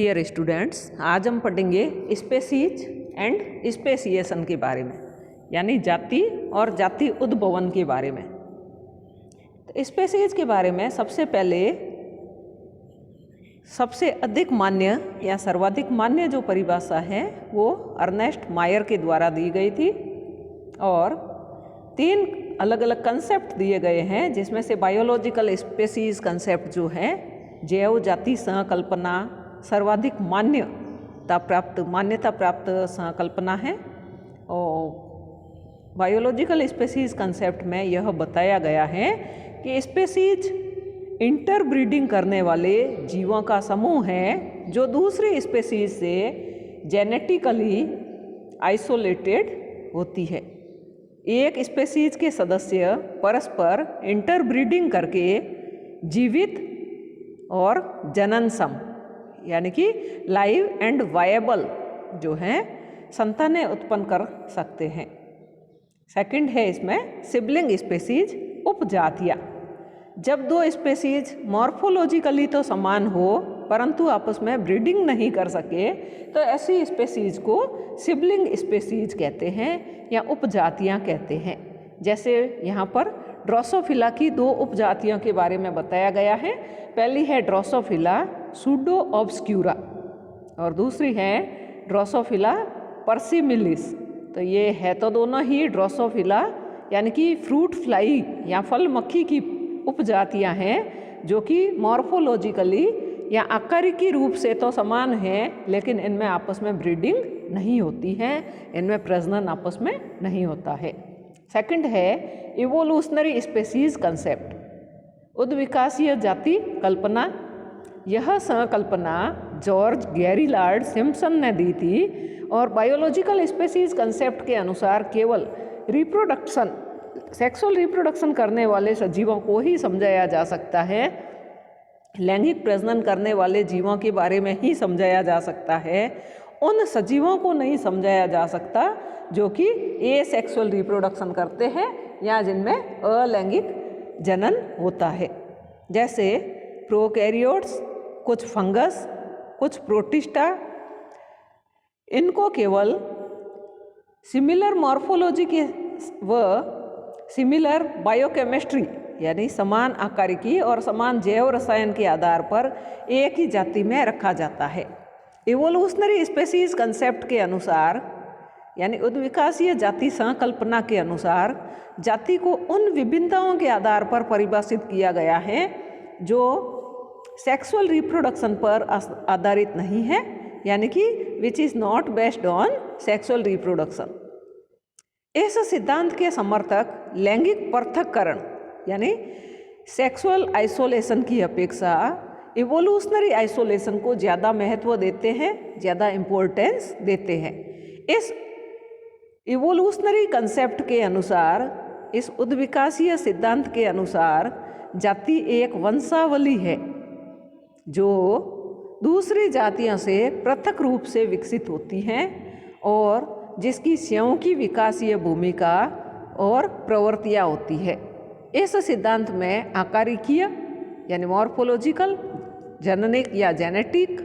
Dear students, आज हम पढ़ेंगे स्पेसीज एंड स्पेसिएशन के बारे में, यानी जाति और जाति उद्भवन के बारे में। तो स्पेसीज के बारे में सबसे पहले सबसे अधिक मान्य या सर्वाधिक मान्य जो परिभाषा है वो अर्नेस्ट मायर के द्वारा दी गई थी और 3 अलग अलग कंसेप्ट दिए गए हैं, जिसमें से बायोलॉजिकल स्पेसीज कंसेप्ट जो है जैव जाति संकल्पना सर्वाधिक मान्यता प्राप्त संकल्पना है। और बायोलॉजिकल स्पेसीज कंसेप्ट में यह बताया गया है कि स्पेसीज इंटरब्रीडिंग करने वाले जीवों का समूह है जो दूसरी स्पेसीज से जेनेटिकली आइसोलेटेड होती है। एक स्पेसीज के सदस्य परस्पर इंटरब्रीडिंग करके जीवित और जननक्षम यानी कि लाइव एंड वायबल जो है संतानें उत्पन्न कर सकते हैं। सेकंड है इसमें सिबलिंग स्पेसीज, उपजातियाँ। जब 2 स्पेसीज मॉर्फोलॉजिकली तो समान हो परंतु आपस में ब्रीडिंग नहीं कर सके तो ऐसी स्पेसीज को सिबलिंग स्पेसीज कहते हैं या उपजातियाँ कहते हैं। जैसे यहाँ पर ड्रोसोफिला की 2 उपजातियों के बारे में बताया गया है। पहली है ड्रोसोफिला सूडो ऑब्स्क्यूरा और दूसरी है ड्रोसोफिला पर्सिमिलिस। तो ये है तो दोनों ही ड्रोसोफिला यानी कि फ्रूट फ्लाई या फल मक्खी की उपजातियां हैं, जो कि मॉर्फोलॉजिकली या आकारिकी रूप से तो समान हैं, लेकिन इनमें आपस में ब्रीडिंग नहीं होती है, इनमें प्रजनन आपस में नहीं होता है। सेकंड है इवोल्यूशनरी स्पेसीज कंसेप्ट, उद्विकासीय जाति कल्पना। यह संकल्पना जॉर्ज गैरीलार्ड सिम्पसन ने दी थी और बायोलॉजिकल स्पेसीज कंसेप्ट के अनुसार केवल रिप्रोडक्शन सेक्सुअल रिप्रोडक्शन करने वाले सजीवों को ही समझाया जा सकता है, लैंगिक प्रजनन करने वाले जीवों के बारे में ही समझाया जा सकता है। उन सजीवों को नहीं समझाया जा सकता जो कि एसेक्सुअल रिप्रोडक्शन करते हैं या जिनमें अलैंगिक जनन होता है। जैसे प्रोकैरियोट्स, कुछ फंगस, कुछ प्रोटिस्टा, इनको केवल सिमिलर मॉर्फोलॉजी के व सिमिलर बायोकेमिस्ट्री यानी समान आकारिकी और समान जैव रसायन के आधार पर एक ही जाति में रखा जाता है। इवोल्यूशनरी स्पेसीज कंसेप्ट के अनुसार यानी उद्विकासीय जाति संकल्पना के अनुसार जाति को उन विभिन्नताओं के आधार पर परिभाषित किया गया है जो सेक्सुअल रिप्रोडक्शन पर आधारित नहीं है, यानी कि which is not based on sexual reproduction. इस सिद्धांत के समर्थक लैंगिक पृथक्करण यानी सेक्सुअल आइसोलेशन की अपेक्षा इवोल्यूशनरी आइसोलेशन को ज़्यादा महत्व देते हैं, ज़्यादा इम्पोर्टेंस देते हैं। इस इवोल्यूशनरी कंसेप्ट के अनुसार, इस उद्विकासीय सिद्धांत के अनुसार जाति एक वंशावली है जो दूसरी जातियों से पृथक रूप से विकसित होती हैं और जिसकी स्वयं की विकासीय भूमिका और प्रवृत्तियाँ होती है। इस सिद्धांत में आकारिकीय यानी मॉर्फोलॉजिकल, जननिक या जेनेटिक,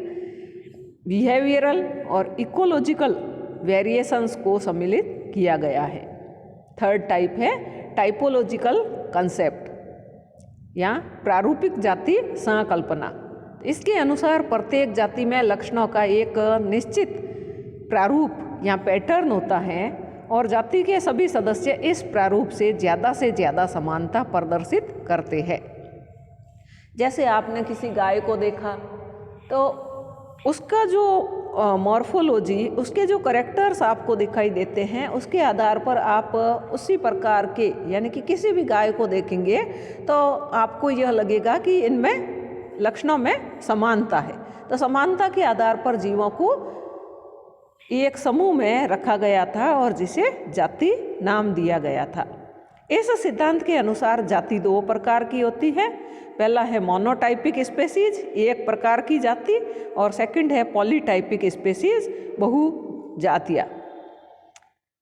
बिहेवियरल और इकोलॉजिकल वेरिएशंस को सम्मिलित किया गया है। थर्ड टाइप है टाइपोलॉजिकल कंसेप्ट या प्रारूपिक जाति संकल्पना। इसके अनुसार प्रत्येक जाति में लक्षणों का एक निश्चित प्रारूप या पैटर्न होता है और जाति के सभी सदस्य इस प्रारूप से ज़्यादा समानता प्रदर्शित करते हैं। जैसे आपने किसी गाय को देखा तो उसका जो मॉर्फोलॉजी, उसके जो करेक्टर्स आपको दिखाई देते हैं, उसके आधार पर आप उसी प्रकार के यानी कि किसी भी गाय को देखेंगे तो आपको यह लगेगा कि इनमें लक्षणों में समानता है। तो समानता के आधार पर जीवों को एक समूह में रखा गया था और जिसे जाति नाम दिया गया था। इस सिद्धांत के अनुसार जाति 2 प्रकार की होती है। पहला है मोनोटाइपिक स्पेसीज, एक प्रकार की जाति, और सेकंड है पॉलीटाइपिक स्पेसीज, बहुजातियाँ।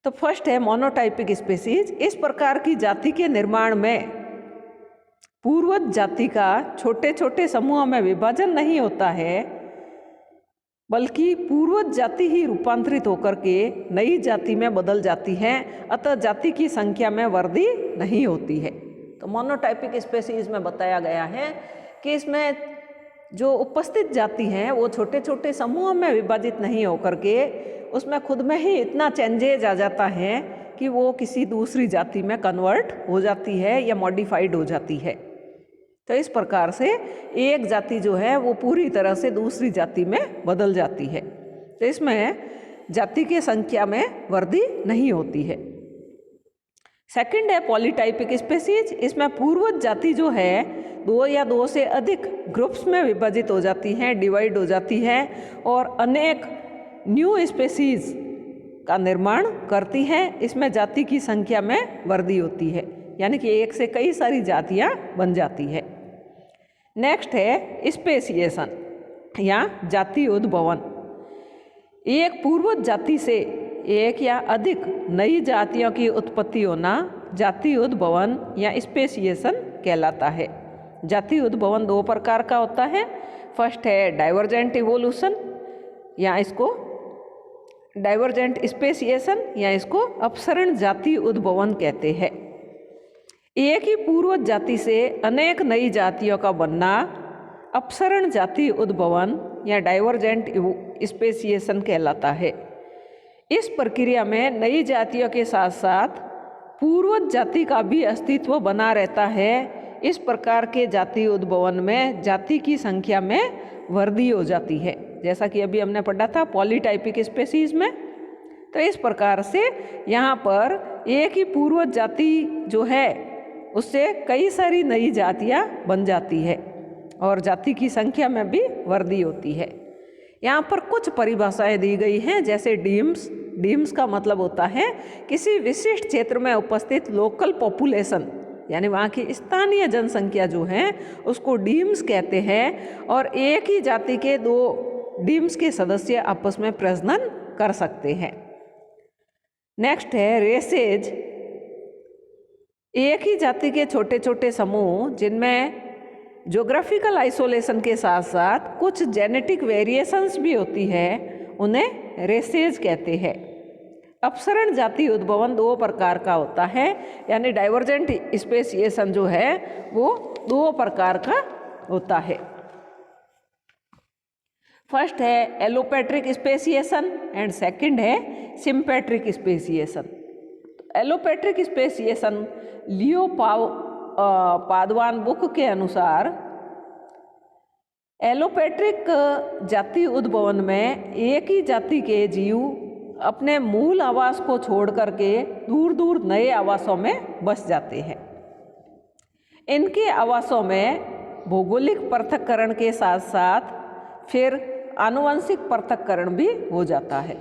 तो फर्स्ट है मोनोटाइपिक स्पेसीज। इस प्रकार की जाति के निर्माण में पूर्वज जाति का छोटे छोटे समूहों में विभाजन नहीं होता है, बल्कि पूर्वज जाति ही रूपांतरित होकर के नई जाति में बदल जाती है, अतः जाति की संख्या में वृद्धि नहीं होती है। तो मोनोटाइपिक स्पेसीज में बताया गया है कि इसमें जो उपस्थित जाति हैं वो छोटे छोटे समूहों में विभाजित नहीं होकर के उसमें खुद में ही इतना चेंजेज आ जाता है कि वो किसी दूसरी जाति में कन्वर्ट हो जाती है या मॉडिफाइड हो जाती है। तो इस प्रकार से एक जाति जो है वो पूरी तरह से दूसरी जाति में बदल जाती है। तो इसमें जाति की संख्या में वृद्धि नहीं होती है। सेकंड है पॉलीटाइपिक स्पेसीज। इसमें पूर्वज जाति जो है दो या दो से अधिक ग्रुप्स में विभाजित हो जाती हैं, डिवाइड हो जाती है और अनेक न्यू स्पेसीज का निर्माण करती है। इसमें जाति की संख्या में वृद्धि होती है, यानी कि एक से कई सारी जातियां बन जाती है। नेक्स्ट है स्पेसिएशन या जाति उद्भवन। एक पूर्वज जाति से एक या अधिक नई जातियों की उत्पत्ति होना जाति उद्भवन या स्पेसिएशन कहलाता है। जाति उद्भवन दो प्रकार का होता है। फर्स्ट है डाइवर्जेंट इवोल्यूशन या इसको डाइवर्जेंट स्पेसिएशन या इसको अपसरण जाति उद्भवन कहते हैं। एक ही पूर्वज जाति से अनेक नई जातियों का बनना अपसरण जाति उद्भवन या डाइवर्जेंट स्पेसिएशन कहलाता है। इस प्रक्रिया में नई जातियों के साथ साथ पूर्वज जाति का भी अस्तित्व बना रहता है। इस प्रकार के जाति उद्भवन में जाति की संख्या में वृद्धि हो जाती है, जैसा कि अभी हमने पढ़ा था पॉलीटाइपिक स्पेसीज में। तो इस प्रकार से यहाँ पर एक ही पूर्वज जाति जो है उससे कई सारी नई जातियाँ बन जाती है और जाति की संख्या में भी वृद्धि होती है। यहाँ पर कुछ परिभाषाएं दी गई हैं, जैसे डीम्स। डीम्स का मतलब होता है किसी विशिष्ट क्षेत्र में उपस्थित लोकल पॉपुलेशन, यानी वहाँ की स्थानीय जनसंख्या जो है उसको डीम्स कहते हैं। और एक ही जाति के दो डीम्स के सदस्य आपस में प्रजनन कर सकते हैं। नेक्स्ट है रेसेज। एक ही जाति के छोटे छोटे समूह जिनमें ज्योग्राफिकल आइसोलेशन के साथ साथ कुछ जेनेटिक वेरिएशंस भी होती है, उन्हें रेसेज कहते हैं। अपसरण जाति उद्भवन दो प्रकार का होता है, यानी डाइवर्जेंट स्पेसिएशन जो है वो दो प्रकार का होता है। फर्स्ट है एलोपेट्रिक स्पेसिएशन एंड सेकंड है सिम्पेट्रिक स्पेसिएशन। एलोपेट्रिक स्पेसिएशन लियो पादवान बुक के अनुसार एलोपेट्रिक जाति उद्भवन में एक ही जाति के जीव अपने मूल आवास को छोड़ करके दूर दूर नए आवासों में बस जाते हैं। इनके आवासों में भौगोलिक पृथक्करण के साथ साथ फिर आनुवंशिक पृथक्करण भी हो जाता है।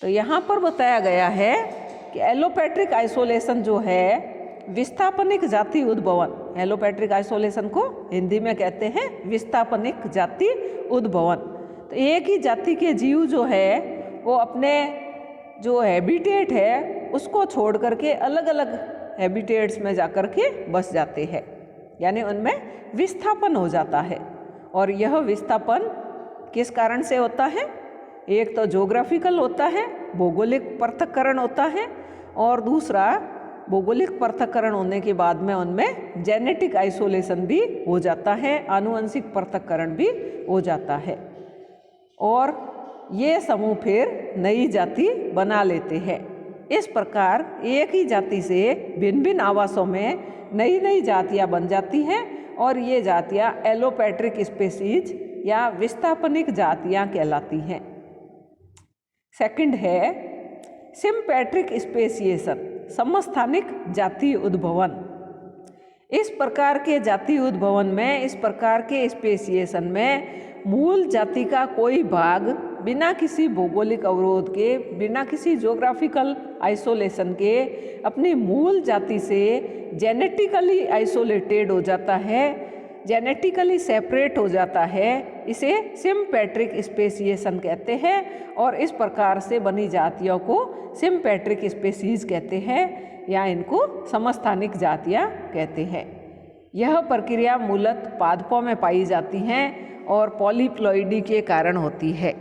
तो यहाँ पर बताया गया है कि एलोपेट्रिक आइसोलेशन जो है विस्थापनिक जाति उद्भवन, एलोपेट्रिक आइसोलेशन को हिंदी में कहते हैं विस्थापनिक जाति उद्भवन। तो एक ही जाति के जीव जो है वो अपने जो हैबिटेट है उसको छोड़ करके अलग अलग हैबिटेट्स में जाकर के बस जाते हैं, यानी उनमें विस्थापन हो जाता है। और यह विस्थापन किस कारण से होता है? एक तो ज्योग्राफिकल होता है, भौगोलिक पृथक्करण होता है, और दूसरा भौगोलिक पृथक्करण होने के बाद में उनमें जेनेटिक आइसोलेशन भी हो जाता है, आनुवंशिक पृथक्करण भी हो जाता है और ये समूह फिर नई जाति बना लेते हैं। इस प्रकार एक ही जाति से भिन्न भिन्न आवासों में नई नई जातियां बन जाती हैं और ये जातियां एलोपेट्रिक स्पेसीज या विस्थापनिक जातियां कहलाती हैं। सेकंड है सिम्पेट्रिक स्पेसिएशन, समस्थानिक जाति उद्भवन। इस प्रकार के जाति उद्भवन में, इस प्रकार के स्पेसिएशन में मूल जाति का कोई भाग बिना किसी भौगोलिक अवरोध के, बिना किसी ज्योग्राफिकल आइसोलेशन के अपनी मूल जाति से जेनेटिकली आइसोलेटेड हो जाता है, जेनेटिकली सेपरेट हो जाता है। इसे सिम्पेट्रिक स्पेसिएशन कहते हैं और इस प्रकार से बनी जातियों को सिम्पेट्रिक स्पेसीज कहते हैं या इनको समस्थानिक जातियाँ कहते हैं। यह प्रक्रिया मूलतः पादपों में पाई जाती हैं और पॉलीप्लॉइडी के कारण होती है।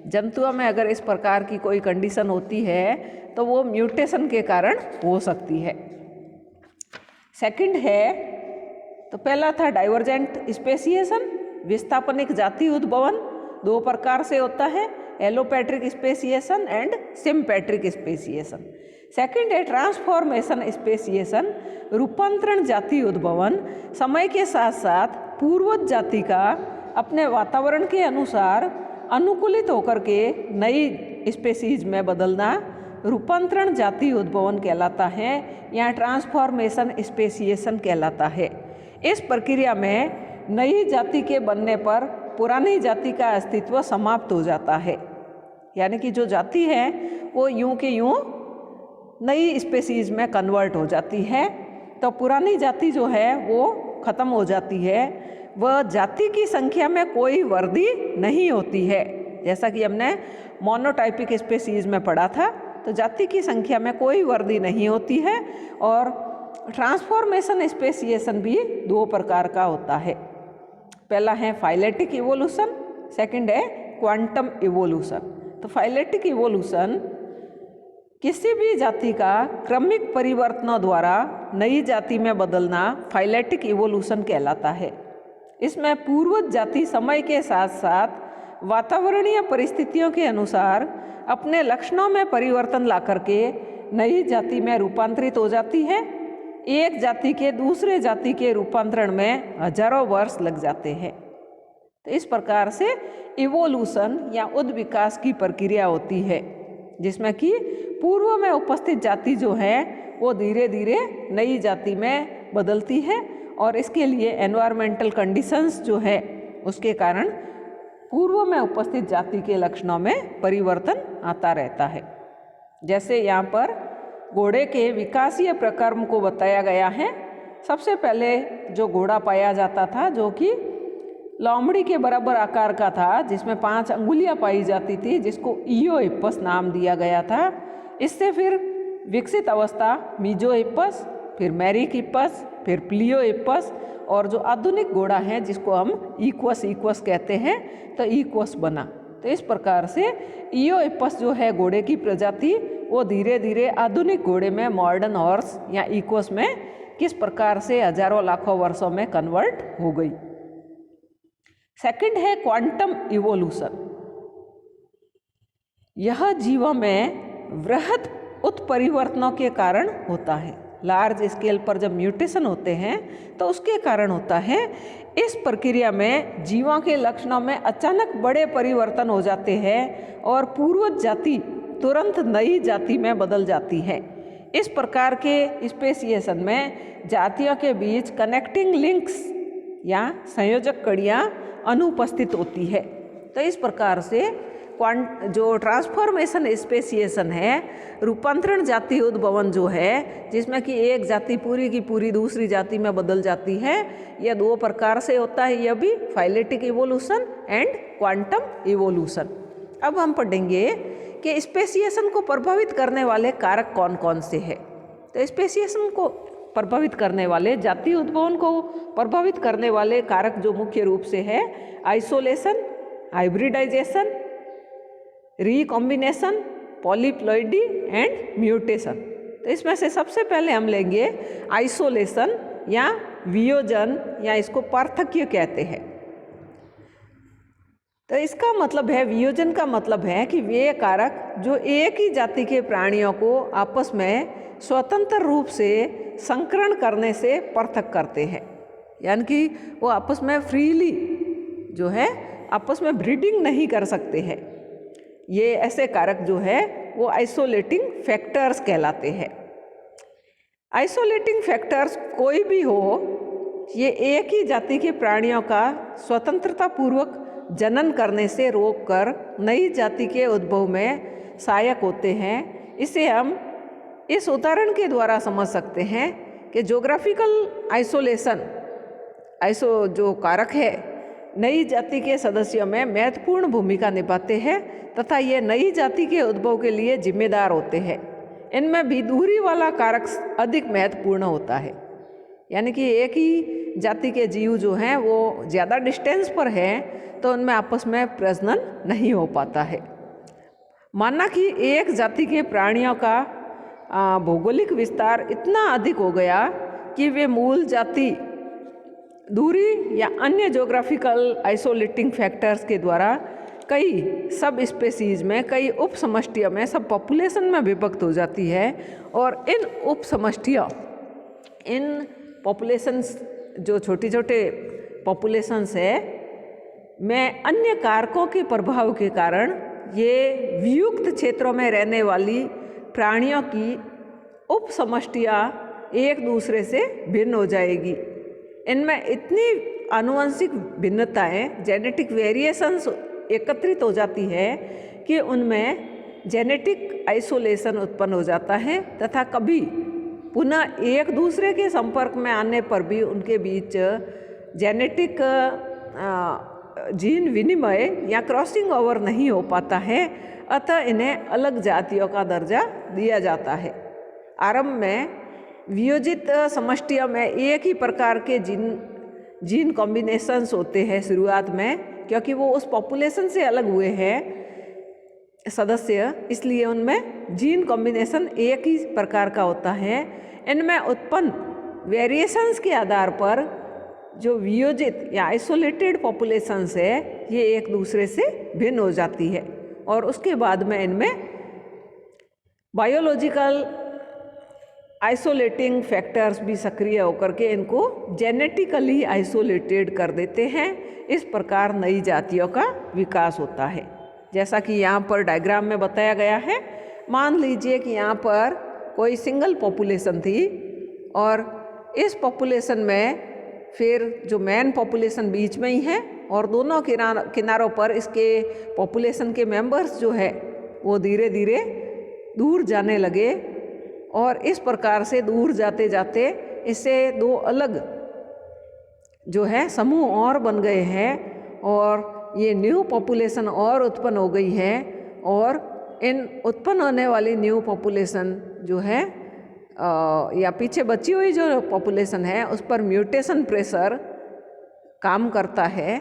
जंतुओं में अगर इस प्रकार की कोई कंडीशन होती है तो वो म्यूटेशन के कारण हो सकती है। सेकंड है, तो पहला था डाइवर्जेंट स्पेसिएशन, विस्थापनिक जाति उद्भवन। दो प्रकार से होता है, allopatric speciation and sympatric speciation. Second है ट्रांसफॉर्मेशन स्पेसिएशन, रूपांतरण जाति उद्भवन। समय के साथ साथ पूर्वज जाति का अपने वातावरण के अनुसार अनुकूलित होकर के नई स्पेसीज में बदलना रूपांतरण जाति उद्भवन कहलाता है या ट्रांसफॉर्मेशन स्पेसिएशन कहलाता है। इस प्रक्रिया में नई जाति के बनने पर पुरानी जाति का अस्तित्व समाप्त हो जाता है, यानी कि जो जाति है वो यूं के यूं नई स्पेसीज में कन्वर्ट हो जाती है। तो पुरानी जाति जो है वो ख़त्म हो जाती है। वह जाति की संख्या में कोई वृद्धि नहीं होती है, जैसा कि हमने मोनोटाइपिक स्पेसीज में पढ़ा था। तो जाति की संख्या में कोई वृद्धि नहीं होती है। और ट्रांसफॉर्मेशन स्पेसिएशन भी दो प्रकार का होता है। पहला है फाइलेटिक इवोल्यूशन, सेकंड है क्वांटम इवोल्यूशन। तो फाइलेटिक इवोल्यूशन किसी भी जाति का क्रमिक परिवर्तनों द्वारा नई जाति में बदलना फाइलेटिक इवोल्यूशन कहलाता है। इसमें पूर्वज जाति समय के साथ साथ वातावरणीय परिस्थितियों के अनुसार अपने लक्षणों में परिवर्तन ला करके नई जाति में रूपांतरित हो जाती है। एक जाति के दूसरे जाति के रूपांतरण में हजारों वर्ष लग जाते हैं। तो इस प्रकार से इवोल्यूशन या उद्विकास की प्रक्रिया होती है, जिसमें कि पूर्व में उपस्थित जाति जो है वो धीरे धीरे नई जाति में बदलती है। और इसके लिए एनवायरमेंटल कंडीशंस जो है उसके कारण पूर्व में उपस्थित जाति के लक्षणों में परिवर्तन आता रहता है। जैसे यहाँ पर घोड़े के विकासीय प्रक्रम को बताया गया है। सबसे पहले जो घोड़ा पाया जाता था जो कि लोमड़ी के बराबर आकार का था, जिसमें 5 अंगुलियां पाई जाती थी, जिसको इयोहिप्पस नाम दिया गया था। इससे फिर विकसित अवस्था मीजोहिप्पस, फिर मैरिकहिप्पस, फिर प्लियोहिप्पस, और जो आधुनिक घोड़ा है जिसको हम इक्वस कहते हैं, तो इक्वस बना। तो इस प्रकार से इयोहिप्पस जो है घोड़े की प्रजाति, वो धीरे धीरे आधुनिक घोड़े में मॉडर्न हॉर्स या इक्वस में किस प्रकार से हजारों लाखों वर्षों में कन्वर्ट हो गई। सेकंड है क्वांटम इवोल्यूशन। यह जीवों में वृहद उत्परिवर्तनों के कारण होता है। लार्ज स्केल पर जब म्यूटेशन होते हैं तो उसके कारण होता है। इस प्रक्रिया में जीवों के लक्षणों में अचानक बड़े परिवर्तन हो जाते हैं और पूर्वज जाति तुरंत नई जाति में बदल जाती है। इस प्रकार के स्पेसिएशन में जातियों के बीच कनेक्टिंग लिंक्स या संयोजक कड़ियाँ अनुपस्थित होती है। तो इस प्रकार से जो ट्रांसफॉर्मेशन स्पेसिएशन है, रूपांतरण जाति उद्भवन जो है, जिसमें कि एक जाति पूरी की पूरी दूसरी जाति में बदल जाती है, यह दो प्रकार से होता है। यह भी phyletic evolution and quantum evolution. अब हम पढ़ेंगे कि स्पेसिएशन को प्रभावित करने वाले कारक कौन कौन से हैं। तो स्पेसिएशन को प्रभावित करने वाले, जाति उद्भवन को प्रभावित करने वाले कारक जो मुख्य रूप से है isolation, hybridization, recombination, polyploidy and mutation. तो इसमें से सबसे पहले हम लेंगे आइसोलेशन या वियोजन, या इसको पार्थक्य कहते हैं। तो इसका मतलब है, वियोजन का मतलब है कि वे कारक जो एक ही जाति के प्राणियों को आपस में स्वतंत्र रूप से संकरण करने से पृथक करते हैं, यानी कि वो आपस में फ्रीली जो है आपस में ब्रीडिंग नहीं कर सकते हैं। ये ऐसे कारक जो है वो आइसोलेटिंग फैक्टर्स कहलाते हैं। आइसोलेटिंग फैक्टर्स कोई भी हो, ये एक ही जाति के प्राणियों का स्वतंत्रता पूर्वक जनन करने से रोककर नई जाति के उद्भव में सहायक होते हैं। इसे हम इस उदाहरण के द्वारा समझ सकते हैं कि ज्योग्राफिकल आइसोलेशन जो कारक है नई जाति के सदस्यों में महत्वपूर्ण भूमिका निभाते हैं तथा ये नई जाति के उद्भव के लिए जिम्मेदार होते हैं। इनमें भी दूरी वाला कारक अधिक महत्वपूर्ण होता है, यानी कि एक ही जाति के जीव जो हैं वो ज़्यादा डिस्टेंस पर हैं तो उनमें आपस में प्रजनन नहीं हो पाता है। माना कि एक जाति के प्राणियों का भौगोलिक विस्तार इतना अधिक हो गया कि वे मूल जाति दूरी या अन्य ज्योग्राफिकल आइसोलेटिंग फैक्टर्स के द्वारा कई सब स्पेसीज में, कई उप समष्टियों में, सब पॉपुलेशन में विभक्त हो जाती है। और इन उप समष्टियों, इन पॉपुलेशंस जो छोटे छोटे पॉपुलेशंस है में अन्य कारकों के प्रभाव के कारण ये वियुक्त क्षेत्रों में रहने वाली प्राणियों की उप समष्टियाँ एक दूसरे से भिन्न हो जाएगी। इनमें इतनी आनुवंशिक भिन्नताएं, जेनेटिक वेरिएशंस एकत्रित हो जाती है कि उनमें जेनेटिक आइसोलेशन उत्पन्न हो जाता है तथा कभी पुनः एक दूसरे के संपर्क में आने पर भी उनके बीच जेनेटिक जीन विनिमय या क्रॉसिंग ओवर नहीं हो पाता है, अतः इन्हें अलग जातियों का दर्जा दिया जाता है। आरंभ में वियोजित समष्टियों में एक ही प्रकार के जीन कॉम्बिनेशंस होते हैं शुरुआत में, क्योंकि वो उस पॉपुलेशन से अलग हुए हैं सदस्य, इसलिए उनमें जीन कॉम्बिनेशन एक ही प्रकार का होता है। इनमें उत्पन्न वेरिएशंस के आधार पर जो वियोजित या आइसोलेटेड पॉपुलेशंस है ये एक दूसरे से भिन्न हो जाती है और उसके बाद में इनमें बायोलॉजिकल आइसोलेटिंग फैक्टर्स भी सक्रिय होकर के इनको जेनेटिकली आइसोलेटेड कर देते हैं। इस प्रकार नई जातियों का विकास होता है। जैसा कि यहाँ पर डायग्राम में बताया गया है, मान लीजिए कि यहाँ पर कोई सिंगल पॉपुलेशन थी और इस पॉपुलेशन में फिर जो मेन पॉपुलेशन बीच में ही है और दोनों किनारों पर इसके पॉपुलेशन के मेंबर्स जो है वो धीरे धीरे दूर जाने लगे और इस प्रकार से दूर जाते जाते इससे दो अलग जो है समूह और बन गए हैं और ये न्यू पॉपुलेशन और उत्पन्न हो गई है। और इन उत्पन्न होने वाली न्यू पॉपुलेशन जो है या पीछे बची हुई जो पॉपुलेशन है उस पर म्यूटेशन प्रेशर काम करता है।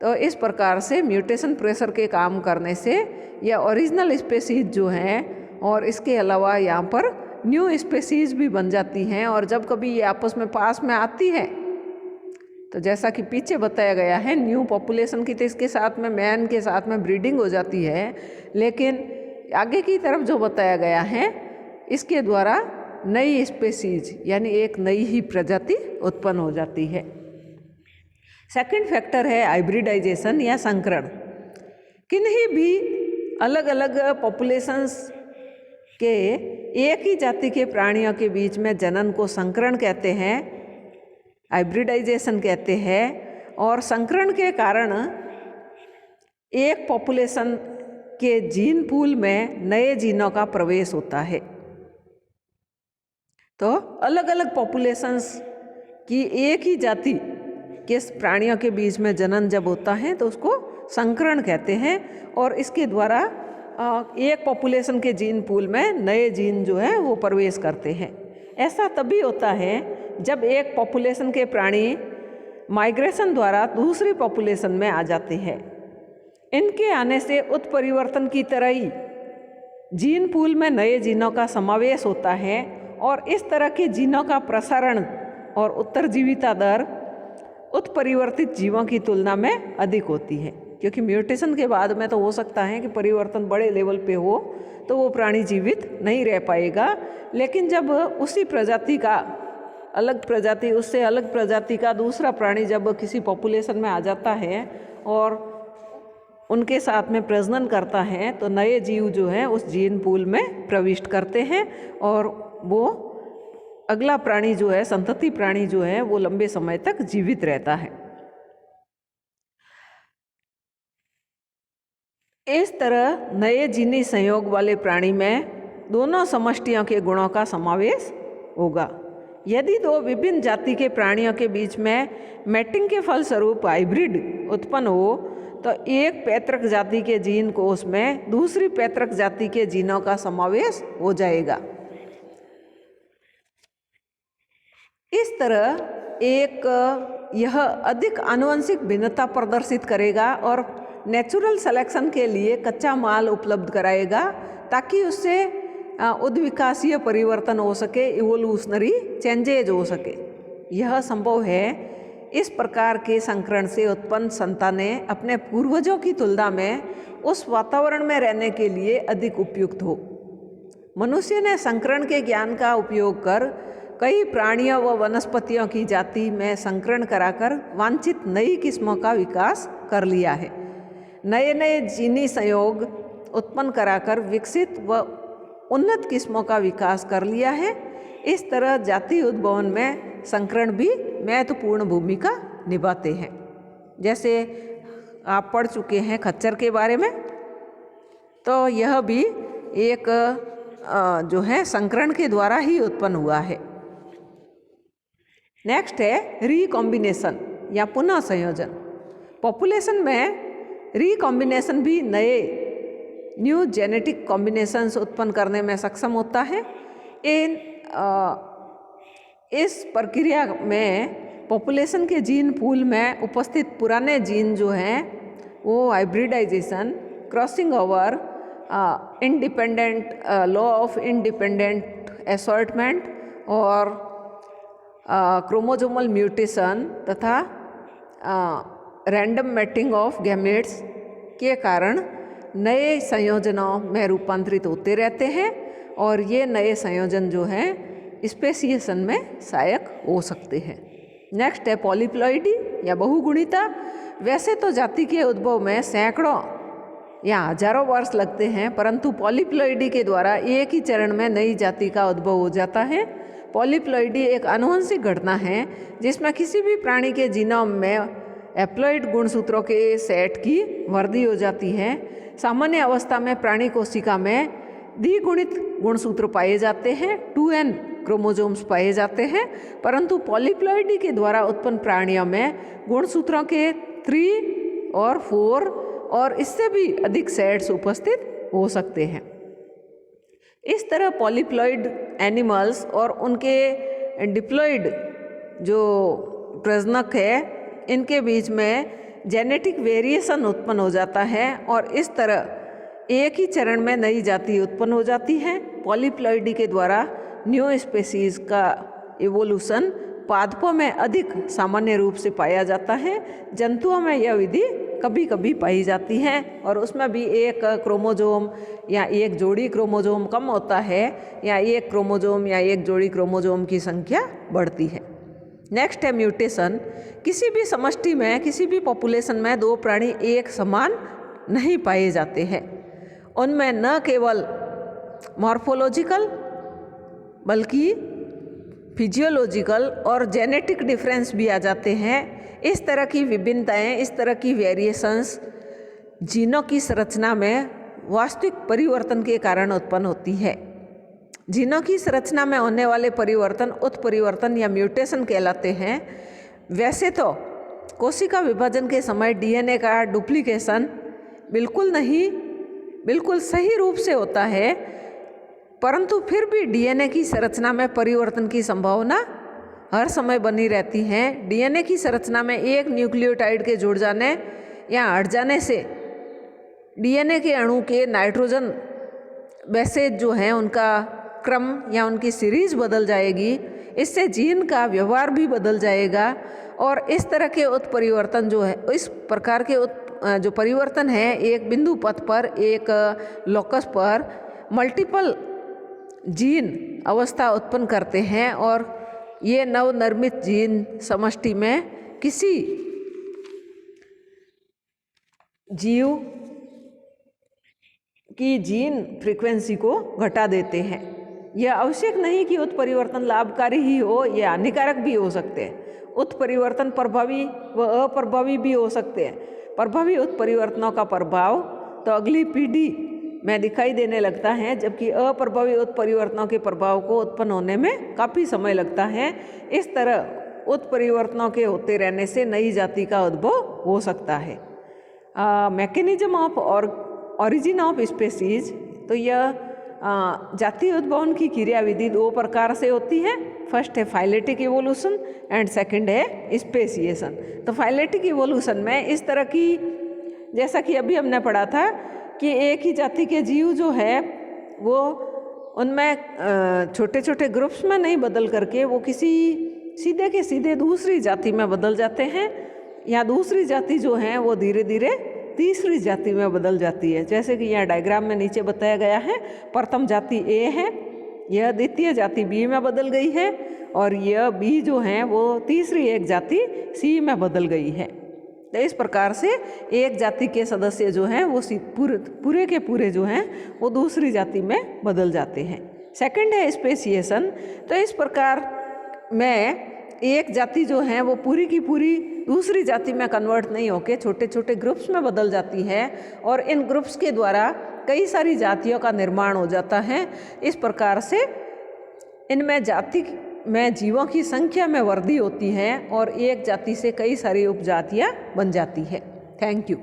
तो इस प्रकार से म्यूटेशन प्रेशर के काम करने से यह ओरिजिनल स्पेसीज जो हैं और इसके अलावा यहाँ पर न्यू स्पेसीज भी बन जाती हैं। और जब कभी ये आपस में पास में आती है तो जैसा कि पीछे बताया गया है, न्यू पॉपुलेशन की तो इसके साथ में मैन के साथ में ब्रीडिंग हो जाती है, लेकिन आगे की तरफ जो बताया गया है इसके द्वारा नई स्पेसीज यानी एक नई ही प्रजाति उत्पन्न हो जाती है। सेकंड फैक्टर है हाइब्रिडाइजेशन या संकरण। किन्हीं भी अलग अलग पॉपुलेशंस के एक ही जाति के प्राणियों के बीच में जनन को संकरण कहते हैं, हाइब्रिडाइजेशन कहते हैं। और संकरण के कारण एक पॉपुलेशन के जीन पूल में नए जीनों का प्रवेश होता है। तो अलग अलग पॉपुलेशंस की एक ही जाति के प्राणियों के बीच में जनन जब होता है तो उसको संकरण कहते हैं। और इसके द्वारा एक पॉपुलेशन के जीन पूल में नए जीन जो है वो प्रवेश करते हैं। ऐसा तभी होता है जब एक पॉपुलेशन के प्राणी माइग्रेशन द्वारा दूसरी पॉपुलेशन में आ जाते हैं। इनके आने से उत्परिवर्तन की तरह ही जीन पूल में नए जीनों का समावेश होता है और इस तरह के जीनों का प्रसारण और उत्तरजीविता दर उत्परिवर्तित जीवों की तुलना में अधिक होती है, क्योंकि म्यूटेशन के बाद में तो हो सकता है कि परिवर्तन बड़े लेवल पे हो तो वो प्राणी जीवित नहीं रह पाएगा। लेकिन जब उसी प्रजाति का अलग प्रजाति, उससे अलग प्रजाति का दूसरा प्राणी जब किसी पॉपुलेशन में आ जाता है और उनके साथ में प्रजनन करता है तो नए जीव जो हैं उस जीन पूल में प्रविष्ट करते हैं और वो अगला प्राणी जो है, संतति प्राणी जो है, वो लंबे समय तक जीवित रहता है। इस तरह नए जीनी संयोग वाले प्राणी में दोनों समष्टियों के गुणों का समावेश होगा। यदि दो विभिन्न जाति के प्राणियों के बीच में मैटिंग के फलस्वरूप हाइब्रिड उत्पन्न हो तो एक पैतृक जाति के जीन कोष में दूसरी पैतृक जाति के जीनों का समावेश हो जाएगा। इस तरह यह अधिक आनुवंशिक भिन्नता प्रदर्शित करेगा और नेचुरल सिलेक्शन के लिए कच्चा माल उपलब्ध कराएगा ताकि उससे उद्विकासीय परिवर्तन हो सके, इवोल्यूशनरी चेंजेज हो सके। यह संभव है इस प्रकार के संकरण से उत्पन्न संतानें अपने पूर्वजों की तुलना में उस वातावरण में रहने के लिए अधिक उपयुक्त हो। मनुष्य ने संकरण के ज्ञान का उपयोग कर कई प्राणियों व वनस्पतियों की जाति में संकरण कराकर वांछित नई किस्मों का विकास कर लिया है। नए नए जीनी संयोग उत्पन्न कराकर विकसित व उन्नत किस्मों का विकास कर लिया है। इस तरह जाति उद्भवन में संकरण भी महत्वपूर्ण भूमिका निभाते हैं। जैसे आप पढ़ चुके हैं खच्चर के बारे में, तो यह भी एक जो है संकरण के द्वारा ही उत्पन्न हुआ है। नेक्स्ट है रिकॉम्बिनेशन या पुनः संयोजन। पॉपुलेशन में रिकॉम्बिनेशन भी नए न्यू जेनेटिक कॉम्बिनेशंस उत्पन्न करने में सक्षम होता है। इस प्रक्रिया में पॉपुलेशन के जीन पूल में उपस्थित पुराने जीन जो हैं वो hybridization, crossing over, independent law of independent assortment और क्रोमोसोमल म्यूटेशन तथा रैंडम मैटिंग ऑफ गैमेट्स के कारण नए संयोजनों में रूपांतरित होते रहते हैं और ये नए संयोजन जो हैं स्पेसिएशन में सहायक हो सकते हैं। नेक्स्ट है पॉलीप्लॉइडी या बहुगुणिता। वैसे तो जाति के उद्भव में सैकड़ों या हजारों वर्ष लगते हैं, परंतु पॉलीप्लॉइडी के द्वारा एक ही चरण में नई जाति का उद्भव हो जाता है। पॉलीप्लॉइडी एक आनुवंशिक घटना है जिसमें किसी भी प्राणी के जीनोम में एप्लॉइड गुणसूत्रों के सेट की वृद्धि हो जाती है। सामान्य अवस्था में प्राणी कोशिका में द्विगुणित गुणसूत्र पाए जाते हैं, 2n क्रोमोसोम्स पाए जाते हैं, परंतु पॉलीप्लॉइडी के द्वारा उत्पन्न प्राणियों में गुणसूत्रों के 3 और 4 और इससे भी अधिक सेट्स उपस्थित हो सकते हैं। इस तरह पॉलीप्लॉइड एनिमल्स और उनके डिप्लॉइड जो प्रजनक है इनके बीच में जेनेटिक वेरिएशन उत्पन्न हो जाता है और इस तरह एक ही चरण में नई जाति उत्पन्न हो जाती है। पॉलीप्लॉइडी के द्वारा न्यू स्पेसीज का इवोल्यूशन पादपों में अधिक सामान्य रूप से पाया जाता है। जंतुओं में यह विधि कभी कभी पाई जाती है और उसमें भी एक क्रोमोसोम या एक जोड़ी क्रोमोसोम कम होता है या एक क्रोमोसोम या एक जोड़ी क्रोमोसोम की संख्या बढ़ती है। नेक्स्ट है म्यूटेशन। किसी भी समष्टि में, किसी भी पॉपुलेशन में दो प्राणी एक समान नहीं पाए जाते हैं। उनमें न केवल मॉर्फोलॉजिकल बल्कि फिजियोलॉजिकल और जेनेटिक डिफरेंस भी आ जाते हैं। इस तरह की विभिन्नताएं, इस तरह की वेरिएशंस जीनों की संरचना में वास्तविक परिवर्तन के कारण उत्पन्न होती है। जीनों की संरचना में होने वाले परिवर्तन उत्परिवर्तन या म्यूटेशन कहलाते हैं। वैसे तो कोशिका विभाजन के समय डीएनए का डुप्लीकेशन बिल्कुल सही रूप से होता है, परंतु फिर भी डीएनए की संरचना में परिवर्तन की संभावना हर समय बनी रहती है। डीएनए की संरचना में एक न्यूक्लियोटाइड के जुड़ जाने या हट जाने से डीएनए के अणु के नाइट्रोजन बेसेज जो हैं उनका क्रम या उनकी सीरीज बदल जाएगी। इससे जीन का व्यवहार भी बदल जाएगा और इस तरह के उत्परिवर्तन जो है, इस प्रकार के जो परिवर्तन है एक बिंदु पथ पर, एक लोकस पर मल्टीपल जीन अवस्था उत्पन्न करते हैं और ये नवनिर्मित जीन समष्टि में किसी जीव की जीन फ्रीक्वेंसी को घटा देते हैं। यह आवश्यक नहीं कि उत्परिवर्तन लाभकारी ही हो, यह हानिकारक भी हो सकते हैं। उत्परिवर्तन प्रभावी व अप्रभावी भी हो सकते हैं। प्रभावी उत्परिवर्तनों का प्रभाव तो अगली पीढ़ी में दिखाई देने लगता है, जबकि अप्रभावी उत्परिवर्तनों के प्रभाव को उत्पन्न होने में काफ़ी समय लगता है। इस तरह उत्परिवर्तनों के होते रहने से नई जाति का उद्भव हो सकता है। मैकेनिज्म ऑफ और ओरिजिन ऑफ स्पेसीज, तो यह जाति उद्भवन की क्रियाविधि दो प्रकार से होती है। फर्स्ट है फाइलेटिक इवोल्यूशन एंड सेकंड है स्पेसिएशन। तो फाइलेटिक इवोल्यूशन में इस तरह की, जैसा कि अभी हमने पढ़ा था कि एक ही जाति के जीव जो है वो उनमें छोटे छोटे ग्रुप्स में नहीं बदल करके वो किसी सीधे के सीधे दूसरी जाति में बदल जाते हैं, या दूसरी जाति जो है वो धीरे धीरे तीसरी जाति में बदल जाती है। जैसे कि यहाँ डायग्राम में नीचे बताया गया है, प्रथम जाति ए है, यह द्वितीय जाति बी में बदल गई है, और यह बी जो है वो तीसरी एक जाति सी में बदल गई है। तो इस प्रकार से एक जाति के सदस्य जो हैं वो पूरे के पूरे जो हैं वो दूसरी जाति में बदल जाते हैं। सेकंड है स्पेसिएशन। तो इस प्रकार में एक जाति जो है वो पूरी की पूरी दूसरी जाति में कन्वर्ट नहीं होकर छोटे छोटे ग्रुप्स में बदल जाती है, और इन ग्रुप्स के द्वारा कई सारी जातियों का निर्माण हो जाता है। इस प्रकार से इनमें जाति में जीवों की संख्या में वृद्धि होती है और एक जाति से कई सारी उपजातियां बन जाती है। Thank you.